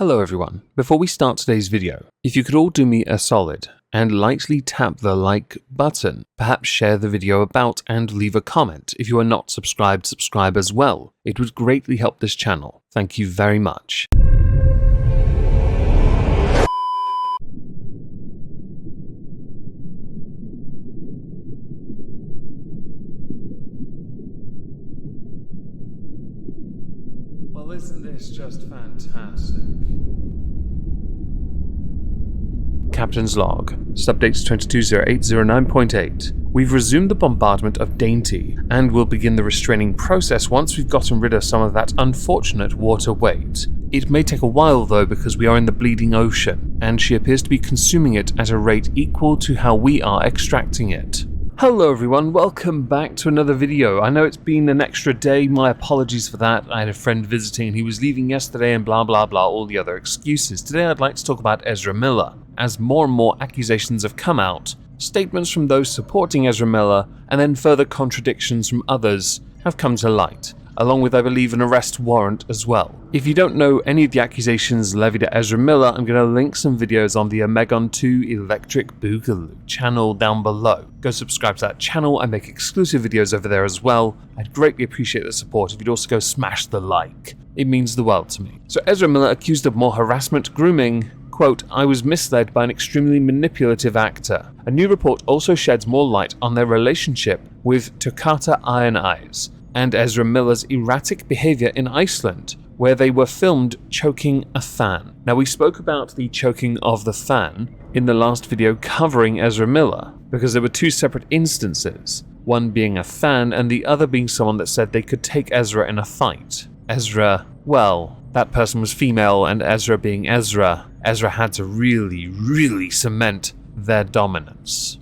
Hello everyone. Before we start today's video, if you could all do me a solid and lightly tap the like button, perhaps share the video about and leave a comment. If you are not subscribed, subscribe as well. It would greatly help this channel. Thank you very much. Well, isn't this just fantastic? Captain's log. Subdates 220809.8. We've resumed the bombardment of Dainty, and will begin the restraining process once we've gotten rid of some of that unfortunate water weight. It may take a while though, because we are in the bleeding ocean, and she appears to be consuming it at a rate equal to how we are extracting it. Hello everyone, welcome back to another video. I know it's been an extra day, my apologies for that. I had a friend visiting and he was leaving yesterday and blah blah blah, all the other excuses. Today I'd like to talk about Ezra Miller, as more and more accusations have come out, statements from those supporting Ezra Miller, and then further contradictions from others have come to light, along with, I believe, an arrest warrant as well. If you don't know any of the accusations levied at Ezra Miller, I'm going to link some videos on the Omegon YT Electric Boogaloo channel down below. Go subscribe to that channel, I make exclusive videos over there as well. I'd greatly appreciate the support if you'd also go smash the like. It means the world to me. So Ezra Miller accused of more harassment, grooming. Quote, I was misled by an extremely manipulative actor. A new report also sheds more light on their relationship with Toccata Iron Eyes and Ezra Miller's erratic behavior in Iceland, where they were filmed choking a fan. Now, we spoke about the choking of the fan in the last video covering Ezra Miller, because there were two separate instances, one being a fan and the other being someone that said they could take Ezra in a fight. Ezra, well, that person was female, and Ezra being Ezra had to really cement their dominance.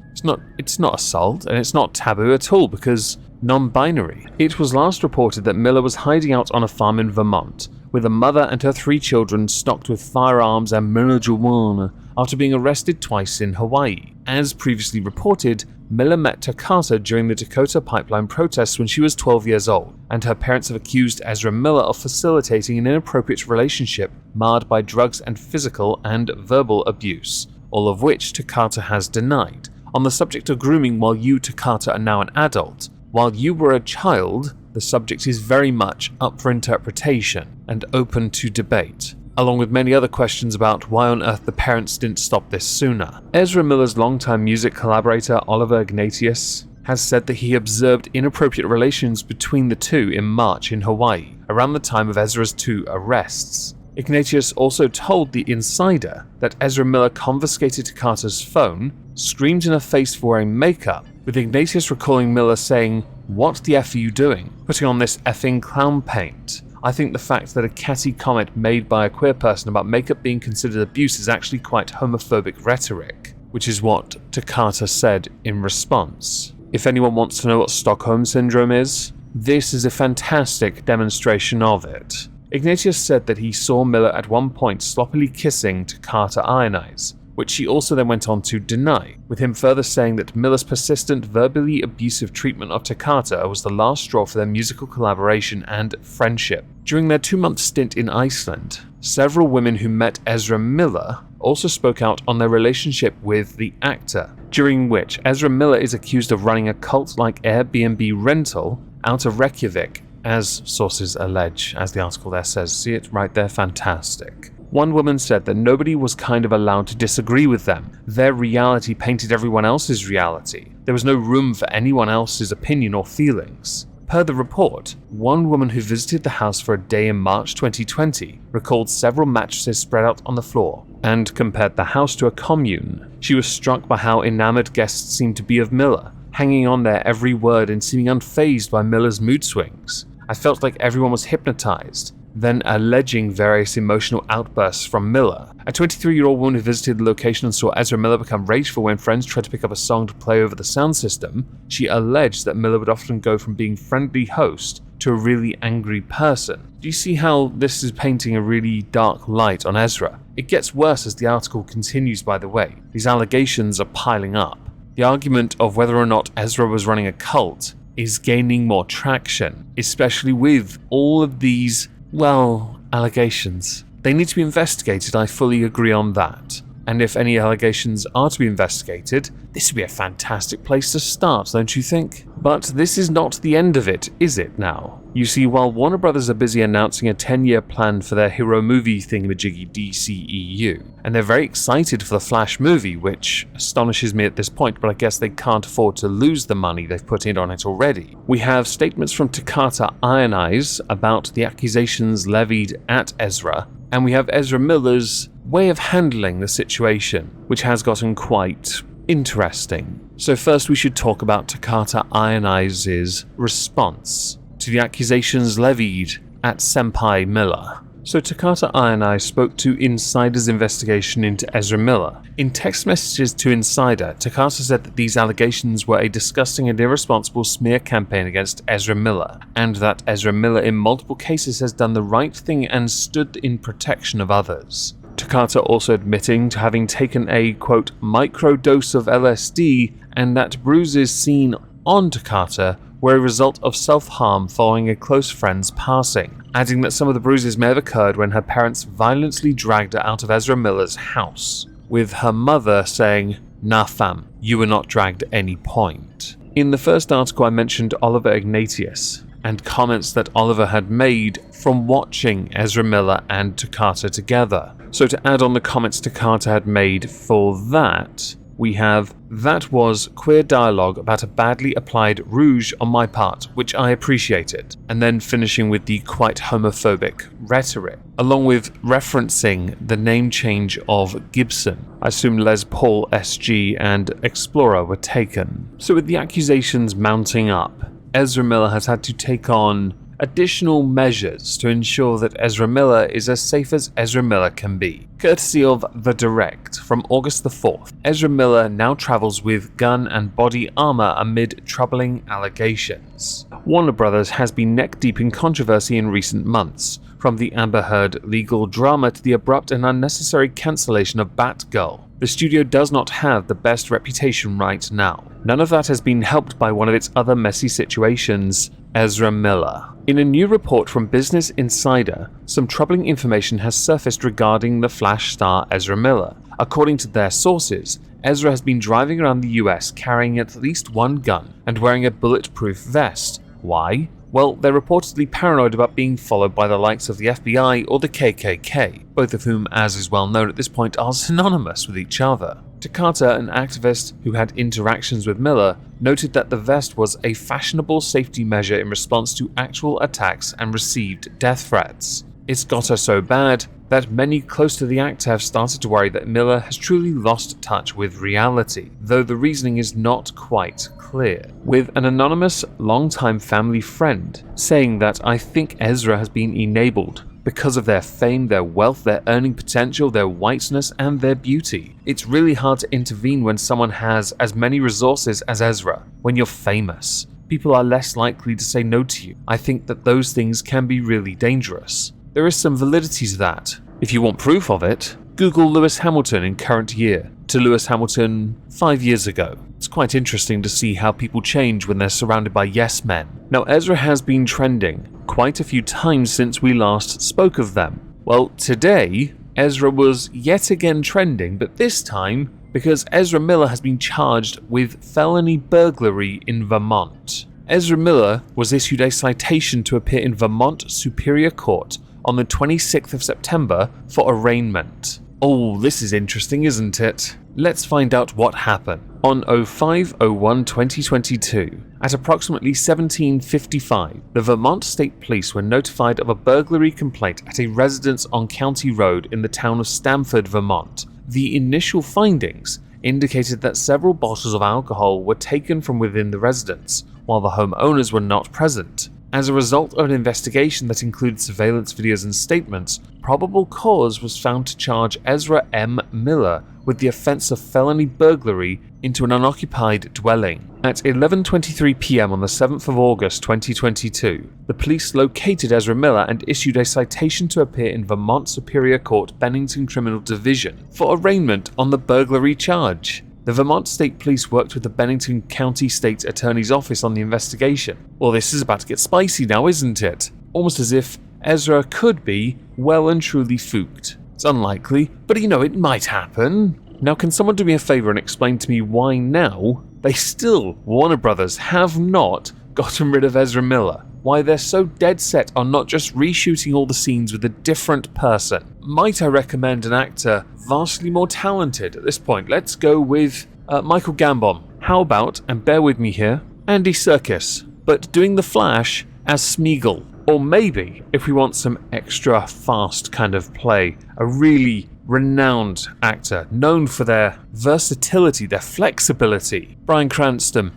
It's not assault, and it's not taboo at all, because non-binary. It was last reported that Miller was hiding out on a farm in Vermont, with a mother and her 3 children stocked with firearms and marijuana after being arrested twice in Hawaii. As previously reported, Miller met Toccata during the Dakota Pipeline protests when she was 12 years old, and her parents have accused Ezra Miller of facilitating an inappropriate relationship marred by drugs and physical and verbal abuse, all of which Toccata has denied. On the subject of grooming, while you, Toccata, are now an adult, while you were a child, the subject is very much up for interpretation and open to debate, along with many other questions about why on earth the parents didn't stop this sooner. Ezra Miller's longtime music collaborator Oliver Ignatius has said that he observed inappropriate relations between the two in March in Hawaii, around the time of Ezra's 2 arrests. Ignatius also told The Insider that Ezra Miller confiscated Toccata's phone, screamed in her face for wearing makeup, with Ignatius recalling Miller saying, "What the F are you doing? Putting on this effing clown paint." I think the fact that a catty comment made by a queer person about makeup being considered abuse is actually quite homophobic rhetoric, which is what Toccata said in response. If anyone wants to know what Stockholm Syndrome is, this is a fantastic demonstration of it. Ignatius said that he saw Miller at one point sloppily kissing Toccata Iron Eyes, which she also then went on to deny, with him further saying that Miller's persistent, verbally abusive treatment of Toccata was the last straw for their musical collaboration and friendship. During their 2-month stint in Iceland, several women who met Ezra Miller also spoke out on their relationship with the actor, during which Ezra Miller is accused of running a cult-like Airbnb rental out of Reykjavik, as sources allege, as the article there says. See it right there? Fantastic. One woman said that nobody was kind of allowed to disagree with them. Their reality painted everyone else's reality. There was no room for anyone else's opinion or feelings. Per the report, one woman who visited the house for a day in March 2020 recalled several mattresses spread out on the floor and compared the house to a commune. She was struck by how enamored guests seemed to be of Miller, hanging on their every word and seeming unfazed by Miller's mood swings. I felt like everyone was hypnotized, then alleging various emotional outbursts from Miller. A 23-year-old woman who visited the location and saw Ezra Miller become rageful when friends tried to pick up a song to play over the sound system, she alleged that Miller would often go from being friendly host to a really angry person. Do you see how this is painting a really dark light on Ezra? It gets worse as the article continues, by the way. These allegations are piling up. The argument of whether or not Ezra was running a cult is gaining more traction, especially with all of these, well, allegations. They need to be investigated, I fully agree on that. And if any allegations are to be investigated, this would be a fantastic place to start, don't you think? But this is not the end of it, is it now? You see, while Warner Brothers are busy announcing a 10-year plan for their hero movie thingamajiggy DCEU, and they're very excited for the Flash movie, which astonishes me at this point, but I guess they can't afford to lose the money they've put in on it already. We have statements from Takata Iron Eyes about the accusations levied at Ezra, and we have Ezra Miller's way of handling the situation, which has gotten quite interesting. So first we should talk about Takata Iron Eyes' response to the accusations levied at Senpai Miller. So Takata Iron Eyes spoke to Insider's investigation into Ezra Miller. In text messages to Insider, Takata said that these allegations were a disgusting and irresponsible smear campaign against Ezra Miller, and that Ezra Miller in multiple cases has done the right thing and stood in protection of others. Takata also admitting to having taken a, quote, micro dose of LSD, and that bruises seen on Takata were a result of self-harm following a close friend's passing, adding that some of the bruises may have occurred when her parents violently dragged her out of Ezra Miller's house, with her mother saying, "Nah fam, you were not dragged at any point." In the first article I mentioned Oliver Ignatius, and comments that Oliver had made from watching Ezra Miller and Takata together. So to add on the comments Takata had made for that, we have, "That was queer dialogue about a badly applied rouge on my part, which I appreciated," and then finishing with the quite homophobic rhetoric, along with referencing the name change of Gibson. I assume Les Paul SG and Explorer were taken. So with the accusations mounting up, Ezra Miller has had to take on additional measures to ensure that Ezra Miller is as safe as Ezra Miller can be. Courtesy of The Direct from August the 4th, Ezra Miller now travels with gun and body armor amid troubling allegations. Warner Brothers has been neck-deep in controversy in recent months, from the Amber Heard legal drama to the abrupt and unnecessary cancellation of Batgirl. The studio does not have the best reputation right now. None of that has been helped by one of its other messy situations, Ezra Miller. In a new report from Business Insider, some troubling information has surfaced regarding the Flash star Ezra Miller. According to their sources, Ezra has been driving around the US carrying at least one gun and wearing a bulletproof vest. Why? Well, they're reportedly paranoid about being followed by the likes of the FBI or the KKK, both of whom, as is well known at this point, are synonymous with each other. Takata, an activist who had interactions with Miller, noted that the vest was a fashionable safety measure in response to actual attacks and received death threats. It's got her so bad that many close to the actor have started to worry that Miller has truly lost touch with reality, though the reasoning is not quite clear, with an anonymous longtime family friend saying that, "I think Ezra has been enabled because of their fame, their wealth, their earning potential, their whiteness, and their beauty. It's really hard to intervene when someone has as many resources as Ezra. When you're famous, people are less likely to say no to you. I think that those things can be really dangerous." There is some validity to that. If you want proof of it, Google Lewis Hamilton in current year to Lewis Hamilton 5 years ago. It's quite interesting to see how people change when they're surrounded by yes men. Now, Ezra has been trending quite a few times since we last spoke of them. Well, today, Ezra was yet again trending, but this time because Ezra Miller has been charged with felony burglary in Vermont. Ezra Miller was issued a citation to appear in Vermont Superior Court on the 26th of September for arraignment. Oh, this is interesting, isn't it? Let's find out what happened. On 05/01/2022, at approximately 17:55, the Vermont State Police were notified of a burglary complaint at a residence on County Road in the town of Stamford, Vermont. The initial findings indicated that several bottles of alcohol were taken from within the residence, while the homeowners were not present. As a result of an investigation that included surveillance videos and statements, probable cause was found to charge Ezra M. Miller with the offense of felony burglary into an unoccupied dwelling. At 11:23 p.m. on the 7th of August 2022, the police located Ezra Miller and issued a citation to appear in Vermont Superior Court Bennington Criminal Division for arraignment on the burglary charge. The Vermont State Police worked with the Bennington County State Attorney's Office on the investigation. Well, this is about to get spicy now, isn't it? Almost as if Ezra could be well and truly fooked. It's unlikely, but it might happen. Now, can someone do me a favor and explain to me why now they still, Warner Brothers, have not gotten rid of Ezra Miller? Why they're so dead set on not just reshooting all the scenes with a different person? Might I recommend an actor vastly more talented at this point? Let's go with Michael Gambon. How about, and bear with me here, Andy Serkis, but doing the Flash as Smeagol? Or maybe, if we want some extra fast kind of play, a really renowned actor known for their versatility, their flexibility, Bryan Cranston.